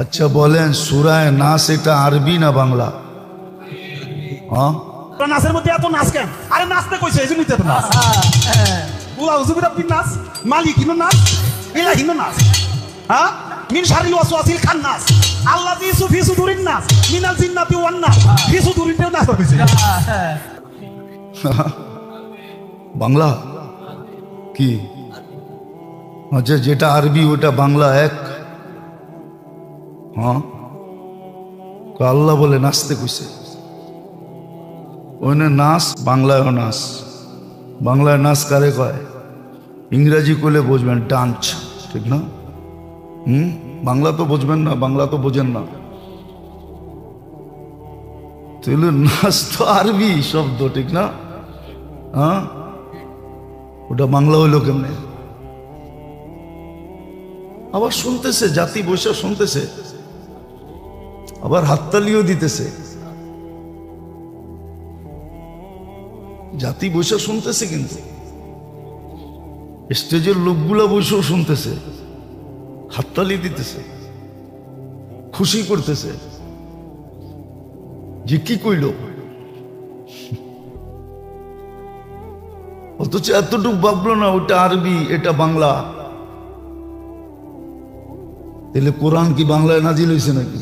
আচ্ছা বলেন সূরায়ে নাস এটা আরবি না বাংলা? হ্যাঁ, নাচের মধ্যে এত নাচ কেন? আরে নাচতে কইছে এই জন্যই তো এত নাচ। বুলা হুজুবির আপনি নাচ, মালিকিনো নাচ, ইলাহিনো নাচ। হ্যাঁ, মিন শারিল ওয়াসওয়াসিল খান্নাস, আল্লাযী ফি সুদুরিন নাস, মিনাল জিন্নাতি ওয়ান নাস। ফি সুদুরিনও নাচ কইছে। বাংলা কি? আচ্ছা যেটা আরবি ওটা বাংলা এক? হ্যাঁ, আল্লাহ বলে নাচতে কইছে। ওখানে নাচ, বাংলায়ও নাচ। বাংলায় নাচ কারে কয়? ইংরাজি করলে বুঝবেন ডান্স, ঠিক না? বাংলা তো বুঝবেন না, বাংলা তো বোঝেন না। তাহলে নাচ তো আরবি শব্দ, ঠিক না? হ্যাঁ, ওটা বাংলা হইলো কেমনে? আবার শুনতেছে, জাতি বৈশা শুনতেছে, আবার হাততালিও দিতেছে। জাতি বৈশা শুনতেছে, কিন্তু স্টেজের লোকগুলা বৈশাও শুনতেছে, হাততালি দিতেছে, খুশি করতেছে যে কি কইল। অথচ এতটুকু ভাবলো না ওটা আরবি এটা বাংলা। তাহলে কোরআন কি বাংলায় নাজিল হয়েছে নাকি?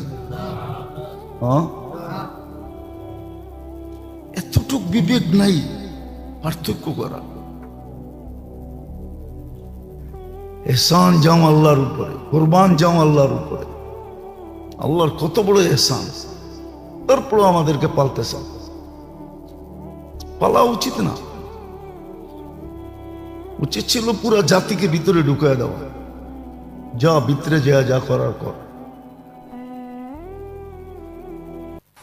হ্যাঁ, এতটুক বিবেক নাই পার্থক্য করা। এহসান যাও আল্লাহর উপরে, কোরবান যাও আল্লাহর উপরে। আল্লাহর কত বড় এহসান, তারপরও আমাদেরকে পালতেছে। পালা উচিত না, উচিত ছিল পুরা জাতিকে ভিতরে ঢুকায় দেওয়া। যা ভিতরে যা করার কর।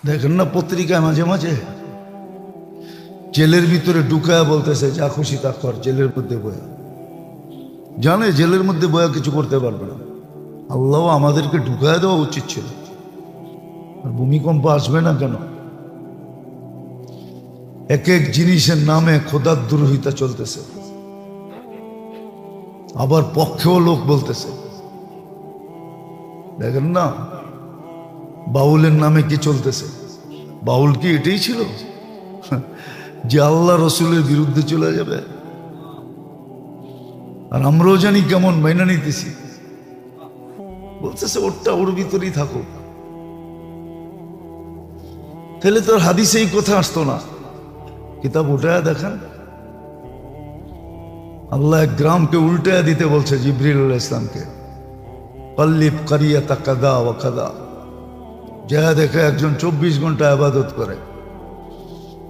দেখেন না পত্রিকায় মাঝে মাঝে জেলের ভিতরে ঢুকায় বলতেছে যা খুশি তা কর, জেলের মধ্যে বয়া। জানে জেলের মধ্যে বয়া কিছু করতে পারবে না। আল্লাহ আমাদেরকে ঢুকায় দেওয়া উচিত ছিল। আর ভূমিকম্প আসবে না কেন? এক এক জিনিসের নামে খোদার দুরহিতা চলতেছে, আবার পক্ষেও লোক বলতেছে। দেখেন না বাউলের নামে কি চলতেছে? বাউল কি এটাই ছিল যে আল্লাহ রসুলের বিরুদ্ধে চলে যাবে? আর আমরাও জানি কেমন মাইনা নিতেছি। বলতেছে ওরটা ওর ভিতরেই থাকুক। তাহলে তোর হাদিসে এই কথা আসতো না। কিতাব উল্টায়া দেখেন, আল্লাহ এক গ্রামকে উল্টায়া দিতে বলছে জিবরিল আলাইহিস সালামকে, কল্লিব কারিয়াতা কাদা ওয়া কাদা। যা দেখে একজন 24 ঘন্টা ইবাদত করে,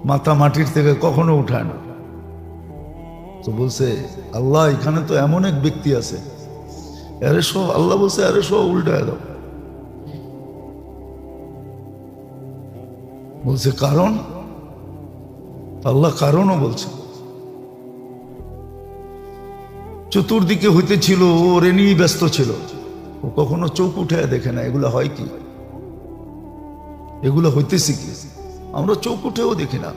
মাথা মাটির থেকে কখনো উঠায় না। তো বলছে আল্লাহ এখানে তো এমন এক ব্যক্তি আছে, আরে সব আল্লাহ বলছে আরে সব উল্টায় দাও। বলছে কারণ? আল্লাহ কারণও বলছে। চতুর্দিকে হইতেছিল, ওরে নিয়ে ব্যস্ত ছিল, ও কখনো চোখ উঠে দেখে না এগুলো হয় কি, এগুলো হইতেছে কি। আমরা চোখ উঠেও দেখি না।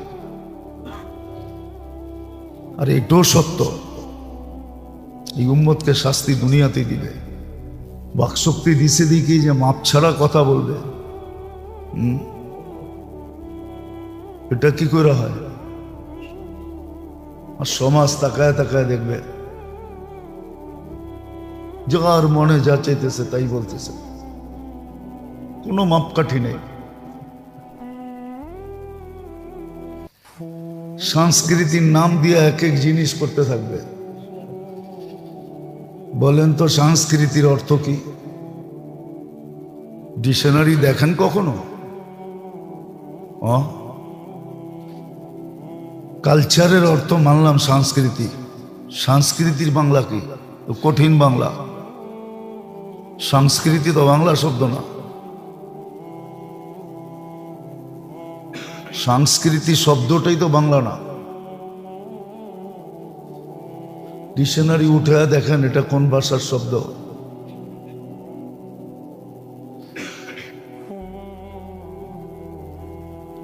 আর এটাও সত্য, এই উম্মতকে শাস্তি দুনিয়াতে দিবে। বাকশক্তি দিছে দিকে যে মাপ ছাড়া কথা বলবে, এটা কি করে হয়? আর সমাজ তাকায় তাকায় দেখবে, যার মনে যা চাইতেছে তাই বলতেছে, কোনো মাপকাঠি নেই। সংস্কৃতির নাম দিয়ে এক এক জিনিস করতে থাকবে। বলেন তো সংস্কৃতির অর্থ কি? ডিকশনারি দেখেন কখনো? কালচারের অর্থ মানলাম সংস্কৃতি, সংস্কৃতির বাংলা কি? কঠিন বাংলা। সংস্কৃতি তো বাংলা শব্দ না। সংস্কৃতি শব্দটাই তো বাংলা না। ডিকশনারি উঠে দেখেন এটা কোন ভাষার শব্দ।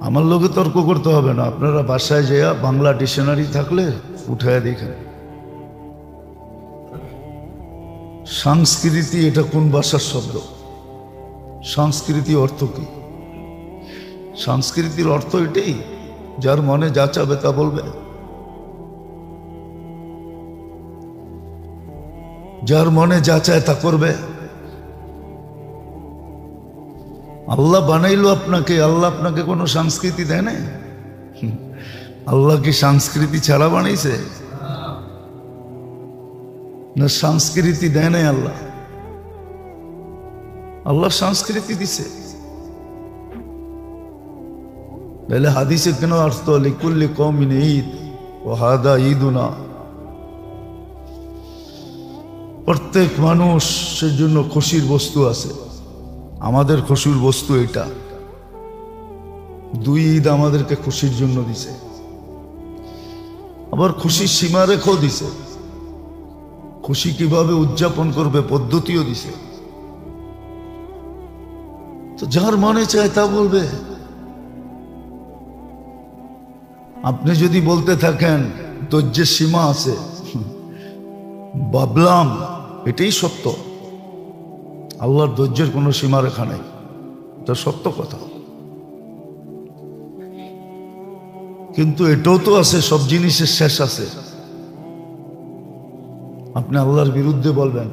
আমার লোকে তর্ক করতে হবে না, আপনারা বাসায় যেয়া বাংলা ডিকশনারি থাকলে উঠে দেখেন সংস্কৃতি এটা কোন ভাষার শব্দ। সংস্কৃতি অর্থ কি? সংস্কৃতির অর্থ এটাই, যার মনে যা চাবে তা বলবে, যার মনে যা চায় তা করবে। আল্লাহ বানাইলো আপনাকে, আল্লাহ আপনাকে কোনো সংস্কৃতি দেয় না। আল্লাহ কি সংস্কৃতি ছাড়া বানাইছে? না সংস্কৃতি দেয় নাই আল্লাহ, আল্লাহ সংস্কৃতি দিছে। তাহলে হাদিসে কেন অর্থ লিকুল্লি কওমিন ঈদ ও হাদা ঈদুনা, প্রত্যেক মানুষের জন্য খুশির বস্তু আছে, আমাদের খুশির বস্তু এটা। দুই ঈদ আমাদেরকে খুশির জন্য দিছে, আবার খুশির সীমা রেখেও দিছে, খুশি কিভাবে উদযাপন করবে পদ্ধতিও দিছে। তো যার মনে চায় তা বলবে। আপনি যদি বলতে থাকেন ধৈর্যের সীমা আছে, ভাবলাম এটাই সত্য, আল্লাহর ধৈর্যের কোনো সীমা রেখা নেই, এটা সত্য কথা। কিন্তু এটাও তো আছে, সব জিনিসের শেষ আছে। আপনি আল্লাহর বিরুদ্ধে বলবেন,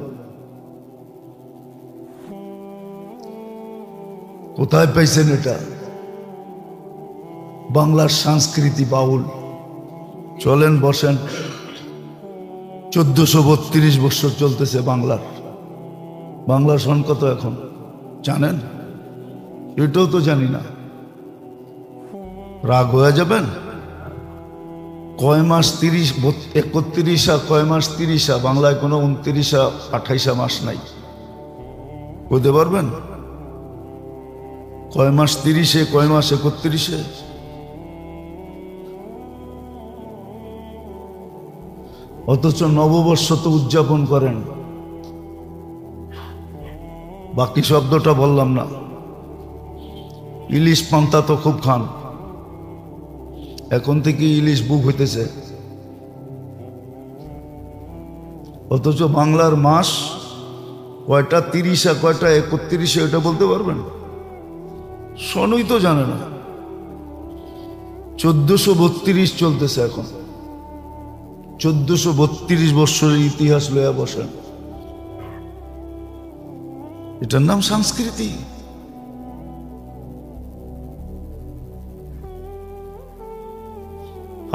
কোথায় পাইছেন এটা? বাংলার সংস্কৃতি বাউল। চলেন বসেন, 1432 বছর চলতেছে বাংলার। বাংলার সন কত এখন জানেন? এটাও তো জানি না। রাগ হয়ে যাবেন? কয় মাস 30, 31, কয় মাস 30, বাংলায় কোনো 29, 28 মাস নাই। বলতে পারবেন কয় মাস 30, কয় মাস 31? অথচ নববর্ষ তো উদযাপন করেন। বাকি শব্দটা বললাম না। ইলিশ পান্তা তো খুব খান, এখন থেকে ইলিশ বুক হইতেছে। অথচ বাংলার মাস কয়টা 30, কয়টা 31, এটা বলতে পারবেন? সনই তো জানে না। 1432 চলতেছে এখন। 1432 বৎসরের ইতিহাস লইয়া বসেন, এটার নাম সংস্কৃতি?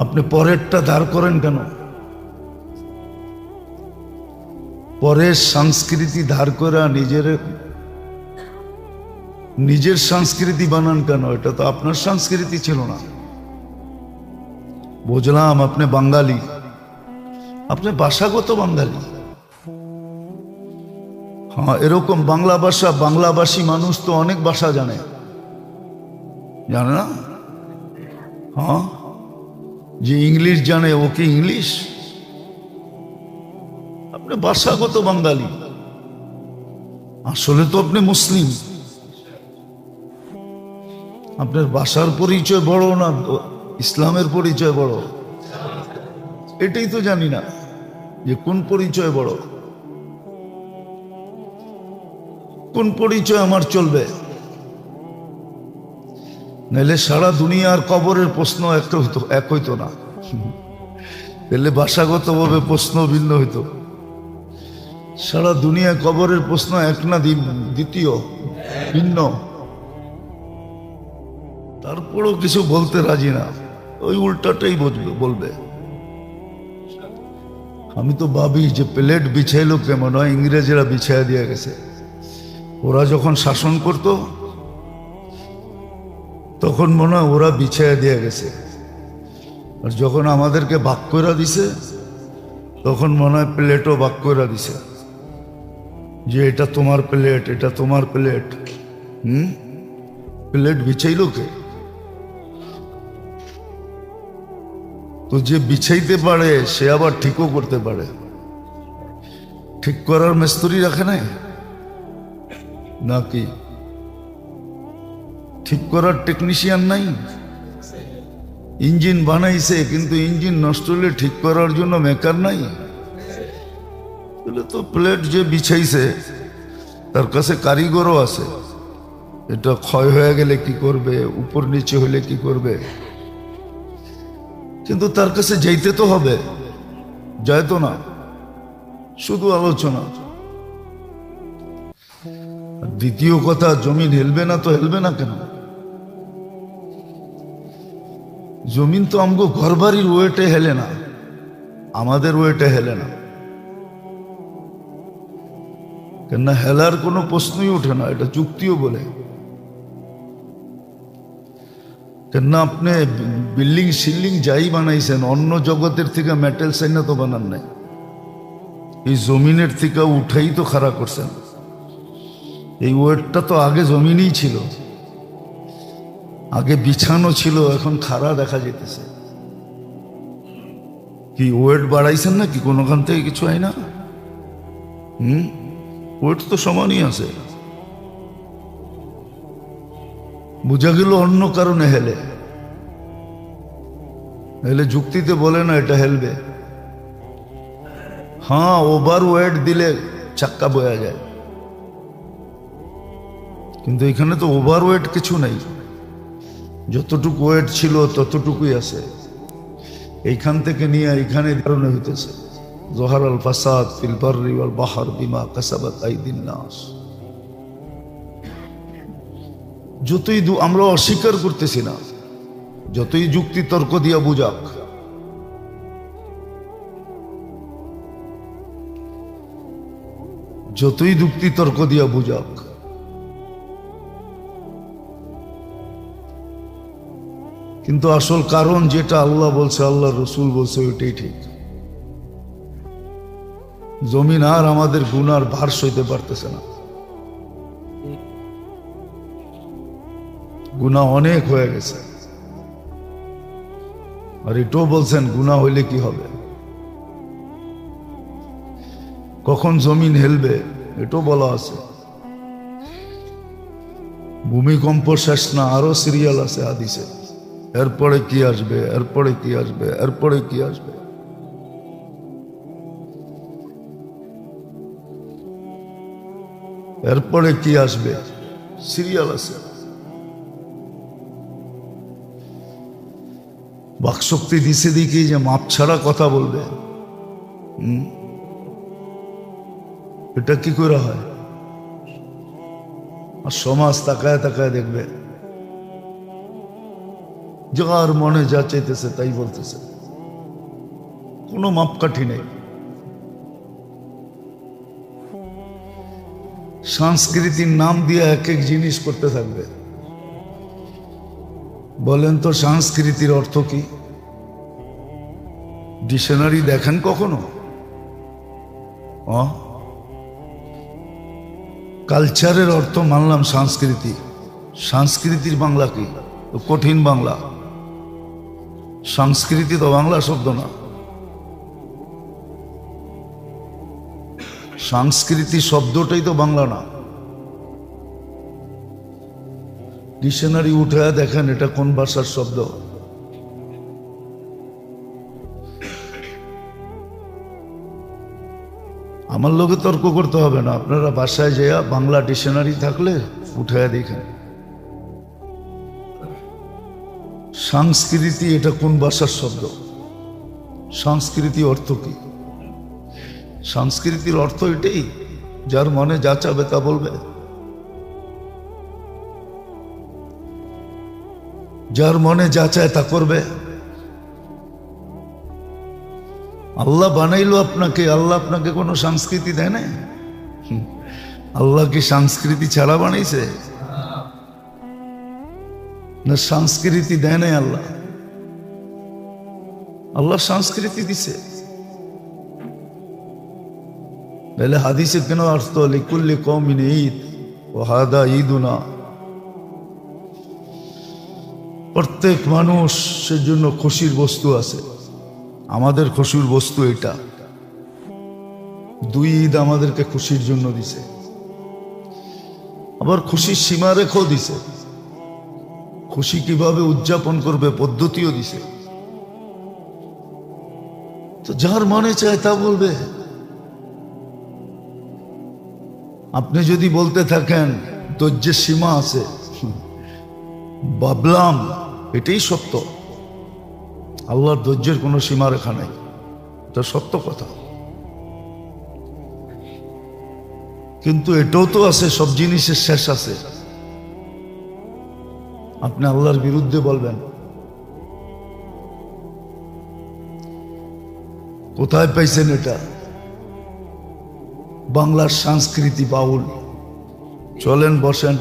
আপনি পরেরটা ধার করেন কেন? পরের সংস্কৃতি ধার করে নিজের সংস্কৃতি বানান কেন? এটা তো আপনার সংস্কৃতি ছিল না। বুঝলাম আপনি বাঙালি, আপনি ভাষাগত বাঙালি। হ্যাঁ, এরকম বাংলা ভাষা, বাংলাভাষী মানুষ তো অনেক ভাষা জানে, জানে না? হ্যাঁ, যে ইংলিশ জানে ও কি ইংলিশ? আপনি ভাষাগত বাঙালি, আসলে তো আপনি মুসলিম। আপনার ভাষার পরিচয় বড় না ইসলামের পরিচয় বড়? এটাই তো জানি না যে কোন পরিচয় বড়, কোন পরিচয় আমার চলবে। নাহলে সারা দুনিয়ার কবরের প্রশ্ন এক হইতো না, তাহলে ভাষাগতভাবে প্রশ্ন ভিন্ন হইতো। সারা দুনিয়া কবরের প্রশ্ন এক না দ্বিতীয়, ভিন্ন। তারপরও কিছু বলতে রাজি না, ওই উল্টাটাই বলবে। আমি তো ভাবি যে প্লেট বিছাইলো কেমন হয়, ইংরেজরা বিছাইয়া দিয়ে গেছে। ওরা যখন শাসন করত তখন মনে হয় ওরা বিছাইয়া দিয়ে গেছে, আর যখন আমাদেরকে ভাগ করে দিছে তখন মনে হয় প্লেটও ভাগ করে দিছে, যে এটা তোমার প্লেট, এটা তোমার প্লেট। প্লেট বিছাইলো কে? তো যে বিছাইতে পারে সে আবার ঠিকও করতে পারে। ঠিক করার মিস্ত্রি রাখে নাই নাকি? ঠিক করার টেকনিশিয়ান নাই? ইঞ্জিন বানাইছে, কিন্তু ইঞ্জিন নষ্ট হলে ঠিক করার জন্য মেকার নাই। তাহলে তো প্লেট যে বিছাইছে তার কাছে কারিগরও আছে, এটা ক্ষয় হয়ে গেলে কি করবে, উপর নিচে হলে কি করবে। কিন্তু তার কাছে যাইতে তো হবে, যায় তো না, শুধু আলোচনা। দ্বিতীয় কথা, জমিন হেলবে না তো হেলবে না কেন? জমিন তো আমগো ঘরবাড়ির ওয়েটে হেলে না, আমাদের ওয়েটে হেলে না। কেননা হেলার কোনো প্রশ্নই ওঠে না, এটা যুক্তিও বলে। কেননা আপনি বিল্ডিং শিল্ডিং যাই বানাইছেন, অন্য জগতের থেকে মেটেল সাইনা তো বানান নাই, এই জমিনের থেকে উঠাই তো খাড়া করছেন। এই ওয়েটটা তো আগে জমিনই ছিল, আগে বিছানো ছিল, এখন খাড়া দেখা যেতেছে। কি ওয়েট বাড়াইছেন না কি কোনোখান থেকে কিছু হয় না? ওয়েট তো সমানই আছে। বোঝা গেল অন্য কারণে হেলে। হেলে যুক্তিতে বলে না এটা হেলবে। হ্যাঁ, ওভার ওয়েট দিলে চাক্কা বয়া যায়, কিন্তু এখানে তো ওভার ওয়েট কিছু নাই, যতটুকু ওয়েট ছিল ততটুকুই আছে। এইখান থেকে নিয়ে এইখানে কারণে হইতেছে যহারাল ফাসাদ ফিল বাররি ওয়াল বাহর বিমা কাসাবাত আইদিন নাস। যতই আমরা অস্বীকার করতেছি না, যতই যুক্তি তর্ক দিয়া বুঝাক, যতই যুক্তি তর্ক দিয়া বুঝাক, কিন্তু আসল কারণ যেটা আল্লাহ বলছে, আল্লাহ রসুল বলছে, ওইটাই ঠিক। জমিন আর আমাদের গুনার ভার সইতে পারতেছে না, গুনাহ অনেক হয়ে গেছে। আর এটাও বলছেন গুনাহ হইলে কি হবে, কখন জমিন হেলবে এটাও বলা আছে। ভূমিকম্প শেষ না, আরো সিরিয়াল আছে হাদিসে, এরপরে কি আসবে, এরপরে কি আসবে, এরপরে কি আসবে। এরপরে কি আসবে সিরিয়াল আছে। বাকশক্তি দিছে দেখি যে মাপ ছাড়া কথা বলবে, এটা কি করে হয়? আর সমাজ তাকায় তাকায় দেখবে, যার মনে যা চাইতেছে তাই বলতেছে, কোনো মাপকাঠি নেই। সংস্কৃতির নাম দিয়ে এক এক জিনিস করতে থাকবে। বলেন তো সংস্কৃতির অর্থ কি? ডিকশনারি দেখেন কখনো? কালচারের অর্থ মানলাম সংস্কৃতি, সংস্কৃতির বাংলা কি? কঠিন বাংলা। সংস্কৃতি তো বাংলা শব্দ না, সংস্কৃতি শব্দটাই তো বাংলা না। ডিকশনারি উঠে দেখেন এটা কোন ভাষার শব্দ। আমার লোকে তর্ক করতে হবে না, আপনারা বাসায় যেয়া বাংলা ডিকশনারি থাকলে উঠে দেখেন সংস্কৃতি এটা কোন ভাষার শব্দ, সংস্কৃতি অর্থ কি। সংস্কৃতির অর্থ এটাই, যার মনে যা চাবে তা বলবে, যার মনে যা চায় তা করবে। আল্লাহ বানাইলো আপনাকে, আল্লাহ আপনাকে কোনো সংস্কৃতি দেয় না। আল্লাহ কি সংস্কৃতি ছাড়া বানাইছে? না, সংস্কৃতি দেয় নাই আল্লাহ, আল্লাহ সংস্কৃতি দিছে। তাহলে হাদিসে কেন অর্থ লিকুল্লি কওমিন ঈদ ও হাদা ঈদুনা, প্রত্যেক মানুষের জন্য খুশির বস্তু আছে, আমাদের খুশির বস্তু এটা। দুই ঈদ আমাদেরকে খুশির জন্য দিছে, আবার খুশির সীমা রেখেও দিছে, খুশি কিভাবে উদযাপন করবে পদ্ধতিও দিছে। তো যার মনে চায় তা বলবে। আপনি যদি বলতে থাকেন ধৈর্যের সীমা আছে, ভাবলাম এটাই সত্য। আল্লাহর ধৈর্যের কোনো সীমারেখা নাই, এটা সত্য কথা। কিন্তু এটাও তো আছে, সব জিনিসের শেষ আছে। আপনি আল্লাহর বিরুদ্ধে বলবেন, কোথায় পাইছেন এটা? বাংলার সংস্কৃতি বাউল। চলেন বসেন,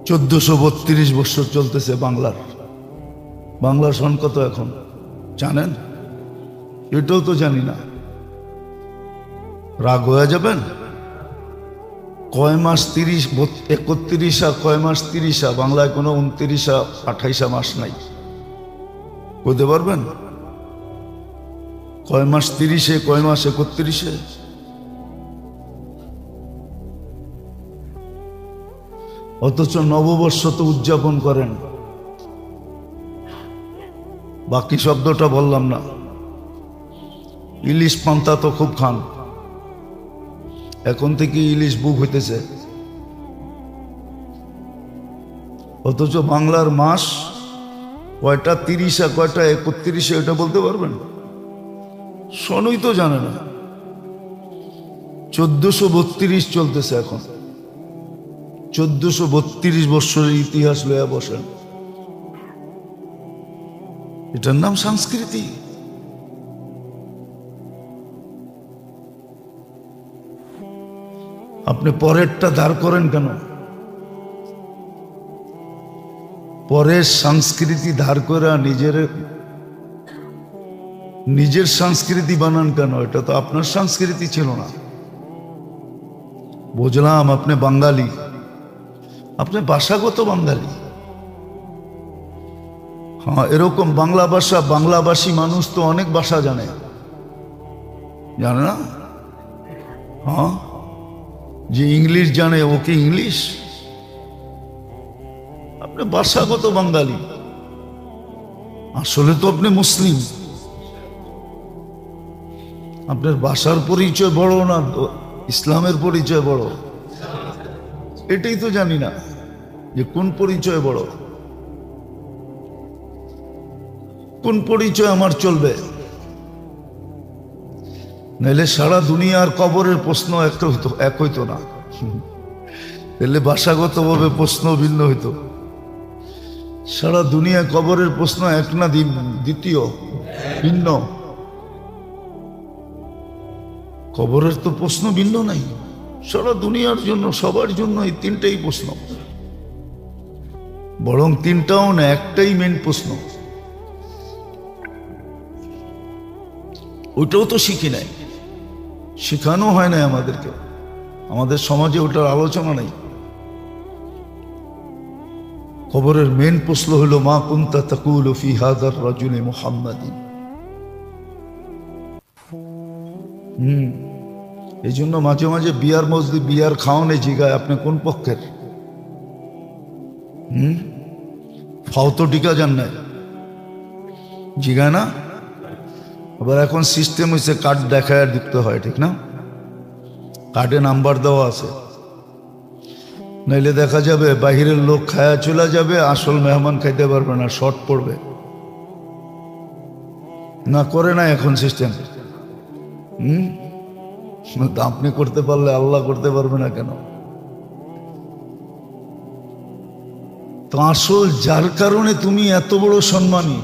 1432 বছর চলতেছে বাংলার সন কত এখন জানেন? এটাও তো জানি না। রাগ হয়ে যাবেন? কয় মাস 30, 31, কয় মাস 30, বাংলায় কোনো 29, 28 মাস নাই। বলতে পারবেন কয় মাস 30, কয় মাস 31? অথচ নববর্ষ তো উদযাপন করেন। বাকি শব্দটা বললাম না। ইলিশ পান্তা তো খুব খান, এখন থেকে ইলিশ বুক হইতেছে। অথচ বাংলার মাস কয়টা 30, কয়টা 31, এটা বলতে পারবেন? সনই তো জানে না। 1432 চলতেছে এখন। 1432 বৎসরের ইতিহাস লইয়া বসেন, এটার নাম সংস্কৃতি? আপনি পরেরটা দাঁড় করেন কেন? পরের সংস্কৃতি ধার করে নিজের সংস্কৃতি বানান কেন? এটা তো আপনার সংস্কৃতি ছিল না। বুঝলাম আপনি বাঙালি, আপনি ভাষাগত বাঙালি। হ্যাঁ, এরকম বাংলা ভাষা, বাংলাভাষী মানুষ তো অনেক ভাষা জানে না? হ্যাঁ, যে ইংলিশ জানে ওকে ইংলিশ। আপনি ভাষাগত বাঙালি, আসলে তো আপনি মুসলিম। আপনার ভাষার পরিচয় বড় না ইসলামের পরিচয় বড়? এটাই তো জানি না যে কোন পরিচয় বড়, কোন পরিচয় আমার চলবে। নাইলে সারা দুনিয়ার কবরের প্রশ্ন এক হইতো না, তাহলে ভাষাগতভাবে প্রশ্ন ভিন্ন হইতো। সারা দুনিয়া কবরের প্রশ্ন এক না দ্বিতীয় ভিন্ন? কবরের তো প্রশ্ন ভিন্ন নাই। সারা দুনিয়ার জন্য, সবার জন্য এই তিনটাই প্রশ্ন। বরং তিনটাও না, একটাই মেন প্রশ্ন। ওইটাও তো শিখি নাই, শেখানো হয় না আমাদেরকে। আমাদের সমাজে ওটার আলোচনা নাই। কবরের মেন প্রশ্ন হলো মা কুনতা তাকুলু ফি হাযার রাজুলি মুহাম্মাদিন। এই জন্য মাঝে মাঝে বিয়ার মসজিদ, বিয়ার খাওয়ানে জিগায় আপনি কোন পক্ষের? ফাও তো টিকা যান নাই, জিগায় না? আবার এখন সিস্টেম হয়েছে কার্ড দেখায় ঢুকতে হয়, ঠিক না? কার্ডে নাম্বার দেওয়া আছে, নাইলে দেখা যাবে বাহিরের লোক খায়া চলে যাবে, আসল মেহমান খাইতে পারবে না, শর্ট পড়বে। না করে না এখন সিস্টেম? আপনি করতে পারলে আল্লাহ করতে পারবে না কেন? তো আসল যার কারণে তুমি এত বড় সম্মানী।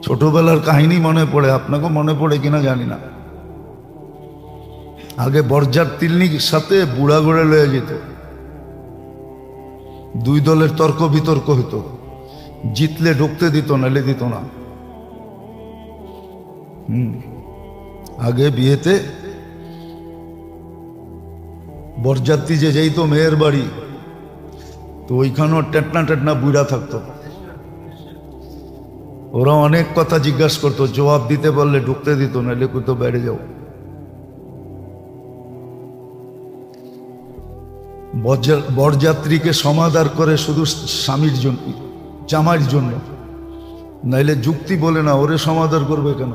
ছোটবেলার কাহিনী মনে পড়ে, আপনাকে মনে পড়ে কিনা জানি না। আগে বরজার তিলনির সাথে বুড়া গড়ে লয়ে যেত, দুই দলের তর্ক বিতর্ক হইতো, জিতলে ঢুকতে দিত, নালে দিত না। আগে বিয়েতে বরযাত্রী যে যাইতো মেয়ের বাড়ি, তো ওইখানেও টেটনা বুড়া থাকতো। ওরা অনেক কথা জিজ্ঞাসা করতো, জবাব দিতে পারলে ঢুকতে দিত, নাহলে কোথাও বাইরে যাও। বরযাত্রীকে সমাদর করে শুধু স্বামীর জন্য, জামাইয়ের জন্য, নাইলে যুক্তি বলে না। ওরে সমাদর করবে কেন?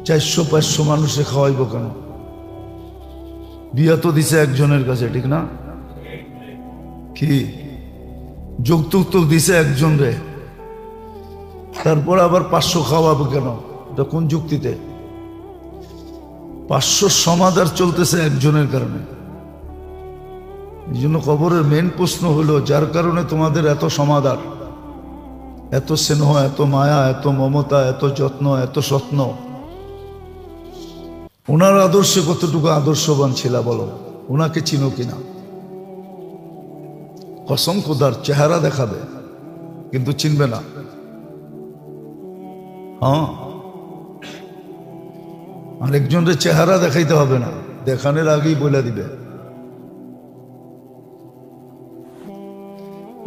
400-500 মানুষে খাওয়াইব কেন? বিয়া তো দিছে একজনের কাছে, ঠিক না? কি যৌতুক তো দিছে একজন রে, তারপর আবার 500 খাওয়াবো কেন? এটা কোন যুক্তিতে? 500 সমাধান চলতেছে একজনের কারণে। এই জন্য কবরের মেন প্রশ্ন হলো, যার কারণে তোমাদের এত সমাধান, এত স্নেহ, এত মায়া, এত মমতা, এত যত্ন, এত স্বপ্ন, ওনার আদর্শে কতটুকু আদর্শবান ছিল বলো? ওনাকে চিনো কিনা? কসম খোদার, চেহারা দেখাবে কিন্তু চিনবে না। হ্যাঁ, আরেকজনের চেহারা দেখাইতে হবে না, দেখানোর আগেই বলে দিবে।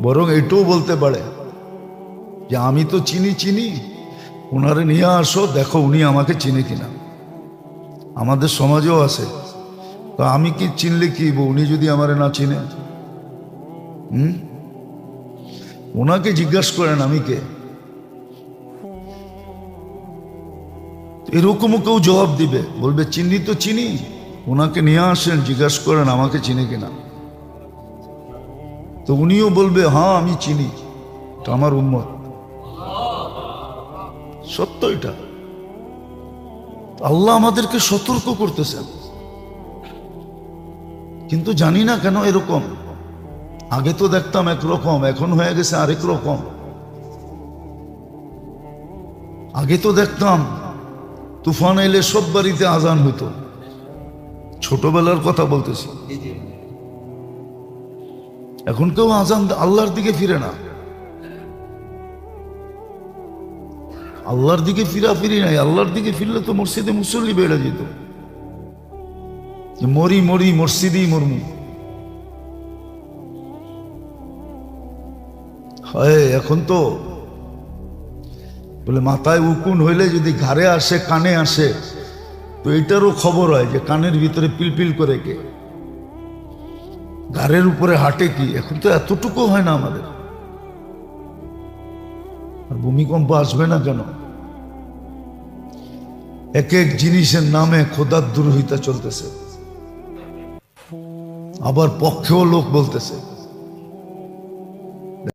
বরং এটাও বলতে পারে যে আমি তো চিনি, ওনারে নিয়ে আসো, দেখো উনি আমাকে চিনে কিনা। আমাদের সমাজেও আছে। তো আমি কি চিনলে কি, উনি যদি আমারে না চিনে? ওনাকে জিজ্ঞাসা করেন আমি কে। এরকমও কেউ জবাব দিবে, বলবে চিনি তো চিনি, ওনাকে নিয়ে আসেন, জিজ্ঞাসা করেন আমাকে চিনে কিনা। তো উনিও বলবে হ্যাঁ আমি চিনি, এটা আমার উম্মত। সত্য এটা। আল্লাহ আমাদেরকে সতর্ক করতেছেন, কিন্তু জানি না কেন এরকম। আগে তো দেখতাম একরকম, এখন হয়ে গেছে আরেক রকম। আগে তো দেখতাম তুফান এলে সব বাড়িতে আজান হইতো, ছোটবেলার কথা বলতেছি। এখন কেউ আজান আল্লাহর দিকে ফিরে না, আল্লাহর দিকে ফিরি নাই। আল্লাহর দিকে ফিরলে তো মসজিদে মুসল্লি বেড়ে যেত। মরি মসজিদেই মরমু। হয় এখন তো বলে মাথায় উকুন হইলে যদি ঘাড়ে আসে, কানে আসে, তো এটারও খবর হয় যে কানের ভিতরে পিলপিল করে কে, ঘাড়ের উপরে হাঁটে কি। এখন তো এতটুকু হয় না আমাদের। আর ভূমিকম্প আসবে না কেন? এক এক জিনিসের নামে খোদার দুরহিতা চলতেছে, আবার পক্ষেও লোক বলতেছে।